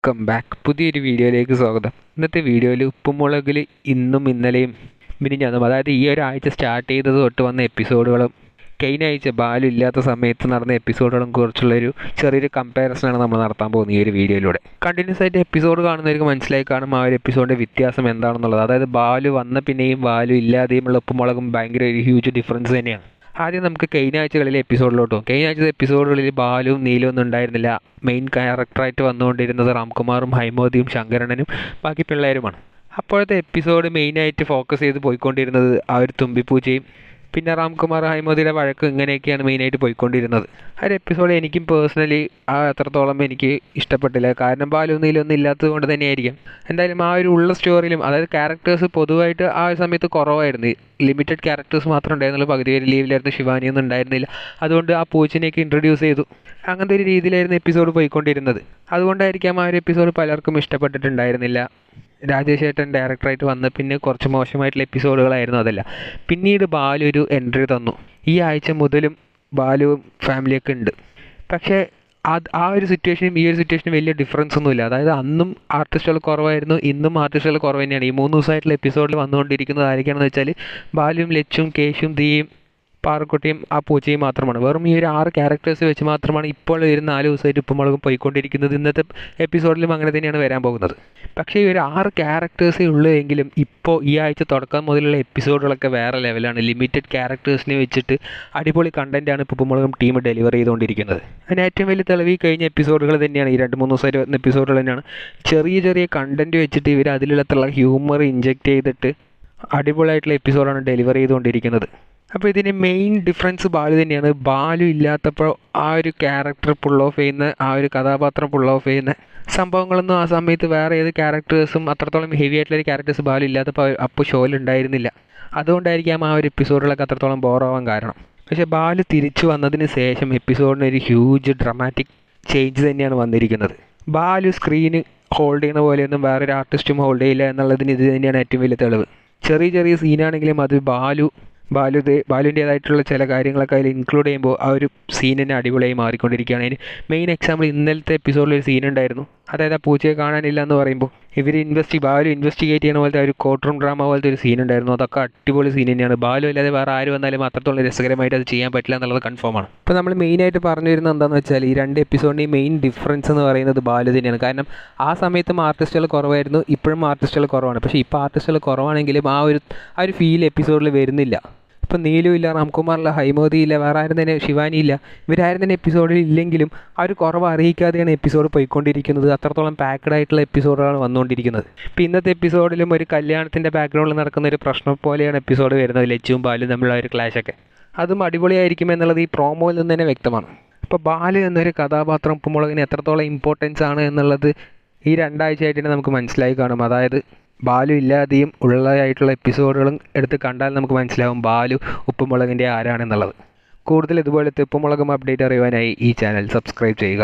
Welcome back. പുതിയൊരു വീഡിയോയിലേക്ക് സ്വാഗതം. ഇന്നത്തെ വീഡിയോയിൽ ഉപ്പുമുളകിൽ ഇന്നും ഇന്നലെയും മിനിഞ്ഞാന്നും, അതായത് ഈ ഒരാഴ്ച സ്റ്റാർട്ട് ചെയ്തത് തൊട്ട് വന്ന എപ്പിസോഡുകളും കഴിഞ്ഞ ആഴ്ച ബാലു ഇല്ലാത്ത സമയത്ത് നടന്ന എപ്പിസോഡുകളും കുറിച്ചുള്ളൊരു ചെറിയൊരു കമ്പാരിസണാണ് നമ്മൾ നടത്താൻ പോകുന്നത് ഈ ഒരു വീഡിയോയിലൂടെ. കണ്ടിന്യൂസ് ആയിട്ട് എപ്പിസോഡ് കാണുന്നവർക്ക് മനസ്സിലായി കാണും ആ ഒരു എപ്പിസോഡിൻ്റെ വ്യത്യാസം എന്താണെന്നുള്ളത്. അതായത് ബാലു വന്ന പിന്നെയും ബാലു ഇല്ലാതെയുമുള്ള ഉപ്പുമുളകും ഭയങ്കര ഒരു ഹ്യൂജ് ഡിഫറൻസ് തന്നെയാണ്. ആദ്യം നമുക്ക് കഴിഞ്ഞ ആഴ്ചകളിലെ എപ്പിസോഡിലോട്ട് പോകും. കഴിഞ്ഞ ആഴ്ചത്തെ എപ്പിസോഡുകളിൽ ബാലുവും നീലും ഒന്നും ഉണ്ടായിരുന്നില്ല. മെയിൻ ക്യാരക്ടറായിട്ട് വന്നുകൊണ്ടിരുന്നത് രാംകുമാറും ഹൈമോദിയും ശങ്കരണ്ണനും ബാക്കി പിള്ളേരുമാണ്. അപ്പോഴത്തെ എപ്പിസോഡ് മെയിനായിട്ട് ഫോക്കസ് ചെയ്ത് പോയിക്കൊണ്ടിരുന്നത് ആ ഒരു തുമ്പിപ്പൂച്ചയും പിന്നെ രാംകുമാർ ഹൈമോദിയുടെ വഴക്ക് ഇങ്ങനെയൊക്കെയാണ് മെയിനായിട്ട് പോയിക്കൊണ്ടിരുന്നത്. ആ ഒരു എപ്പിസോഡ് എനിക്കും പേഴ്സണലി അത്രത്തോളം എനിക്ക് ഇഷ്ടപ്പെട്ടില്ല. കാരണം ബാലു നീലൊന്നും ഇല്ലാത്തത് കൊണ്ട് തന്നെയായിരിക്കും. എന്തായാലും ആ ഒരു ഉള്ള സ്റ്റോറിയിലും, അതായത് ക്യാരക്ടേഴ്സ് പൊതുവായിട്ട് ആ ഒരു സമയത്ത് കുറവായിരുന്നു. ലിമിറ്റഡ് ക്യാരക്ടേഴ്സ് മാത്രമേ ഉണ്ടായിരുന്നുള്ളൂ. പകുതി പേര് ലീവിലായിരുന്നു. ശിവാനിയൊന്നും ഉണ്ടായിരുന്നില്ല. അതുകൊണ്ട് ആ പൂച്ചനെയൊക്കെ ഇൻട്രൊഡ്യൂസ് ചെയ്തു. അങ്ങനത്തെ ഒരു രീതിയിലായിരുന്നു എപ്പിസോഡ് പോയിക്കൊണ്ടിരുന്നത്. അതുകൊണ്ടായിരിക്കാം ആ ഒരു എപ്പിസോഡ് പലർക്കും ഇഷ്ടപ്പെട്ടിട്ടുണ്ടായിരുന്നില്ല. രാജേഷ് ഏട്ടൻ ഡയറക്ടറായിട്ട് വന്ന് പിന്നെ കുറച്ച് മോശമായിട്ടുള്ള എപ്പിസോഡുകളായിരുന്നു അതല്ല. പിന്നീട് ബാലു ഒരു എൻട്രി തന്നു. ഈ ആഴ്ച മുതലും ബാലുവും ഫാമിലിയൊക്കെ ഉണ്ട്. പക്ഷേ ആ ഒരു സിറ്റുവേഷനും ഈ ഒരു സിറ്റുവേഷനും വലിയ ഡിഫറൻസ് ഒന്നുമില്ല. അതായത് അന്നും ആർട്ടിസ്റ്റുകൾ കുറവായിരുന്നു, ഇന്നും ആർട്ടിസ്റ്റുകൾ കുറവ് തന്നെയാണ്. ഈ 3 ദിവസമായിട്ടുള്ള എപ്പിസോഡിൽ വന്നുകൊണ്ടിരിക്കുന്നത് ആരൊക്കെയാണെന്ന് വെച്ചാൽ ബാലുവും ലച്ചും കേശും ദിയും പാറക്കുട്ടിയും ആ പൂച്ചയും മാത്രമാണ്. വെറും ഈ ഒരു 6 ക്യാരക്ടേഴ്സ് വെച്ച് മാത്രമാണ് ഇപ്പോൾ ഒരു 4 ദിവസമായിട്ട് ഉപ്പുമുളകും പോയിക്കൊണ്ടിരിക്കുന്നത്. ഇന്നത്തെ എപ്പിസോഡിലും അങ്ങനെ തന്നെയാണ് വരാൻ പോകുന്നത്. പക്ഷേ ഈ ഒരു 6 ക്യാരക്ടേഴ്സേ ഉള്ളൂ എങ്കിലും ഇപ്പോൾ ഈ ആഴ്ച തുടക്കം മുതലുള്ള എപ്പിസോഡുകളൊക്കെ വേറെ ലെവലാണ്. ലിമിറ്റഡ് ക്യാരക്ടേഴ്സിനെ വെച്ചിട്ട് അടിപൊളി കണ്ടൻറ്റാണ് ഇപ്പോൾ ഉപ്പുമുളകും ടീം ഡെലിവർ ചെയ്തുകൊണ്ടിരിക്കുന്നത്. അതിന് ഏറ്റവും വലിയ തെളിവ് കഴിഞ്ഞ എപ്പിസോഡുകൾ തന്നെയാണ്. ഈ 2-3 ദിവസമായിട്ട് വരുന്ന എപ്പിസോഡുകൾ തന്നെയാണ്. ചെറിയ ചെറിയ കണ്ടൻറ്റ് വെച്ചിട്ട് ഇവർ അതിലുള്ള ഹ്യൂമർ ഇഞ്ചെക്റ്റ് ചെയ്തിട്ട് അടിപൊളിയായിട്ടുള്ള എപ്പിസോഡാണ് ഡെലിവർ ചെയ്തുകൊണ്ടിരിക്കുന്നത്. അപ്പോൾ ഇതിന് മെയിൻ ഡിഫറൻസ് ബാലു തന്നെയാണ്. ബാലു ഇല്ലാത്തപ്പോൾ ആ ഒരു ക്യാരക്ടർ പുൾ ഓഫ് ചെയ്യുന്ന, ആ ഒരു കഥാപാത്രം പുൾ ഓഫ് ചെയ്യുന്ന സംഭവങ്ങളൊന്നും ആ സമയത്ത് വേറെ ഏത് ക്യാരക്ടേഴ്സും അത്രത്തോളം ഹെവി ആയിട്ടുള്ള ക്യാരക്ടേഴ്സ് ബാലു ഇല്ലാത്തപ്പോൾ അപ്പോൾ ഷോയിൽ ഉണ്ടായിരുന്നില്ല. അതുകൊണ്ടായിരിക്കാം ആ ഒരു എപ്പിസോഡുകളൊക്കെ അത്രത്തോളം ബോറാവാൻ കാരണം. പക്ഷേ ബാലു തിരിച്ചു വന്നതിന് ശേഷം എപ്പിസോഡിന് ഒരു ഹ്യൂജ് ഡ്രമാറ്റിക് ചേഞ്ച് തന്നെയാണ് വന്നിരിക്കുന്നത്. ബാലു സ്ക്രീന് ഹോൾഡ് ചെയ്യുന്ന പോലെയൊന്നും വേറൊരു ആർട്ടിസ്റ്റും ഹോൾഡ് ചെയ്യില്ല എന്നുള്ളതിന് ഇത് തന്നെയാണ് ഏറ്റവും വലിയ തെളിവ്. ചെറിയ ചെറിയ സീനാണെങ്കിലും അത് ബാലുവിൻ്റേതായിട്ടുള്ള ചില കാര്യങ്ങളൊക്കെ അതിൽ ഇൻക്ലൂഡ് ചെയ്യുമ്പോൾ ആ ഒരു സീൻ തന്നെ അടിപൊളിയായി മാറിക്കൊണ്ടിരിക്കുകയാണ്. അതിന് മെയിൻ എക്സാമ്പിൾ ഇന്നലത്തെ എപ്പിസോഡിൽ ഒരു സീൻ ഉണ്ടായിരുന്നു. അതായത് ആ പൂച്ചയെ കാണാനില്ല എന്ന് പറയുമ്പോൾ ഇവർ ബാലു ഇൻവെസ്റ്റിഗേറ്റ് ചെയ്യുന്ന പോലത്തെ ഒരു കോർട്ട് റൂം ഡ്രാമ പോലത്തെ ഒരു സീൻ ഉണ്ടായിരുന്നു. അതൊക്കെ അടിപൊളി സീൻ തന്നെയാണ്. ബാലു അല്ലാതെ വേറെ ആര് വന്നാലും അത്രത്തോളം രസകരമായിട്ട് അത് ചെയ്യാൻ പറ്റില്ല എന്നുള്ളത് കൺഫേമാണ്. ഇപ്പോൾ നമ്മൾ മെയിനായിട്ട് പറഞ്ഞു വരുന്നത് എന്താണെന്ന് വെച്ചാൽ ഈ 2 എപ്പിസോഡിൻ്റെയും മെയിൻ ഡിഫറൻസ് എന്ന് പറയുന്നത് ബാലു തന്നെയാണ്. കാരണം ആ സമയത്തും ആർട്ടിസ്റ്റുകൾ കുറവായിരുന്നു, ഇപ്പോഴും ആർട്ടിസ്റ്റുകൾ കുറവാണ്. പക്ഷേ ഇപ്പോൾ ആർട്ടിസ്റ്റുകൾ കുറവാണെങ്കിലും ആ ഒരു ഫീൽ എപ്പിസോഡിൽ വരുന്നില്ല. ഇപ്പം നീലു ഇല്ല, രാംകുമാറില്ല, ഹൈമോദി ഇല്ല, വേറെ ആരും തന്നെ, ശിവാനി ഇല്ല. ഇവരാരും തന്നെ എപ്പിസോഡിൽ ഇല്ലെങ്കിലും ആ ഒരു കുറവ് അറിയിക്കാതെയാണ് എപ്പിസോഡ് പോയിക്കൊണ്ടിരിക്കുന്നത്. അത്രത്തോളം പാക്ഡ് ആയിട്ടുള്ള എപ്പിസോഡുകളാണ് വന്നുകൊണ്ടിരിക്കുന്നത്. ഇപ്പം ഇന്നത്തെ എപ്പിസോഡിലും ഒരു കല്യാണത്തിൻ്റെ ബാക്ക്ഗ്രൗണ്ടിൽ നടക്കുന്ന ഒരു പ്രശ്നം പോലെയാണ് എപ്പിസോഡ് വരുന്നത്. ലച്ചുവും ബാലും തമ്മിലുള്ള ഒരു ക്ലാഷൊക്കെ അതും അടിപൊളിയായിരിക്കും എന്നുള്ളത് ഈ പ്രോമോയിൽ നിന്ന് തന്നെ വ്യക്തമാണ്. ഇപ്പോൾ ബാലു എന്നൊരു കഥാപാത്രം ഉപ്പുമുളകിന് എത്രത്തോളം ഇമ്പോർട്ടൻസ് ആണ് എന്നുള്ളത് ഈ 2 ആഴ്ചയായിട്ട് തന്നെ നമുക്ക് മനസ്സിലായി കാണും. അതായത് ബാലു ഇല്ലാതെയും ഉള്ളതായിട്ടുള്ള എപ്പിസോഡുകളും എടുത്ത് കണ്ടാൽ നമുക്ക് മനസ്സിലാവും ബാലു ഉപ്പുമുളകിൻ്റെ ആരാണെന്നുള്ളത്. കൂടുതൽ ഇതുപോലത്തെ ഉപ്പുമുളകും അപ്ഡേറ്റ് അറിയുവാനായി ഈ ചാനൽ സബ്സ്ക്രൈബ് ചെയ്യുക.